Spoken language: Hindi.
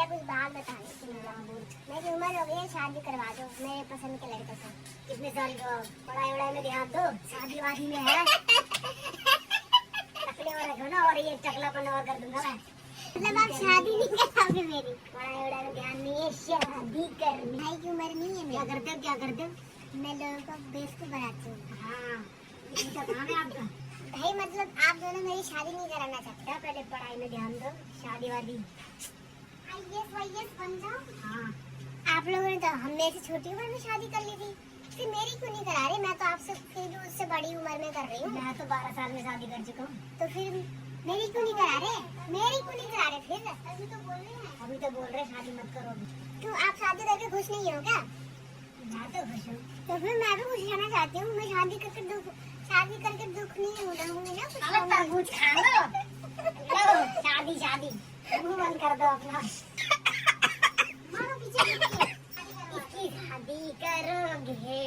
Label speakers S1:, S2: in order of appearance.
S1: भैया कुछ बात बताने की मेरी उम्र हो गई है, शादी करवा दो मेरे पसंद के लड़के से।
S2: कितने साल का? पढ़ाई वढ़ाई में ध्यान दो, शादी वादी में है टकले और रखो ना, और ये टकलापन और कर दूंगा मैं।
S1: मतलब आप शादी नहीं कराओगे मेरी?
S2: पढ़ाई वढ़ाई में ध्यान नहीं है, शादी करनी।
S1: भाई की उम्र नहीं है
S2: क्या
S1: मेरी।
S2: करते हो, क्या करते हो?
S1: मैं लोगों को बेवकूफ बनाती हूँ।
S2: हाँ, इनका काम है आपका।
S1: भाई मतलब आप दोनों मेरी शादी नहीं कराना चाहते?
S2: क्या पहले पढ़ाई में ध्यान दो, शादी वादी।
S1: आईएएस वाईएएस बन जाओ।
S2: हाँ,
S1: आप लोगों ने तो हम मेरे से छोटी उम्र में शादी कर ली थी, फिर मेरी क्यों नहीं करा रहे? मैं तो आपसे फिर भी उससे बड़ी उम्र में कर रही हूँ।
S2: मैं तो 12 साल में शादी कर चुका हूँ।
S1: तो फिर मेरी क्यों नहीं करा रहे? मेरी क्यों नहीं करा रहे? फिर अभी तो बोल रहे हैं।
S2: अभी तो बोल रहे शादी मत करो अभी।
S1: क्यों आप शादी करके खुश नहीं हो क्या?
S2: मैं तो खुश हूँ।
S1: तो फिर मैं भी खुश रहना चाहती हूँ। मैं शादी करके दुख नहीं होंगी ना, खुश
S2: अबे
S1: रहूंगी।
S2: तरबूज खा लो। लो, शादी शादी मुंह बंद कर दो अपना।
S1: मारो पीछे पीछे।
S2: इसकी शादी करोगे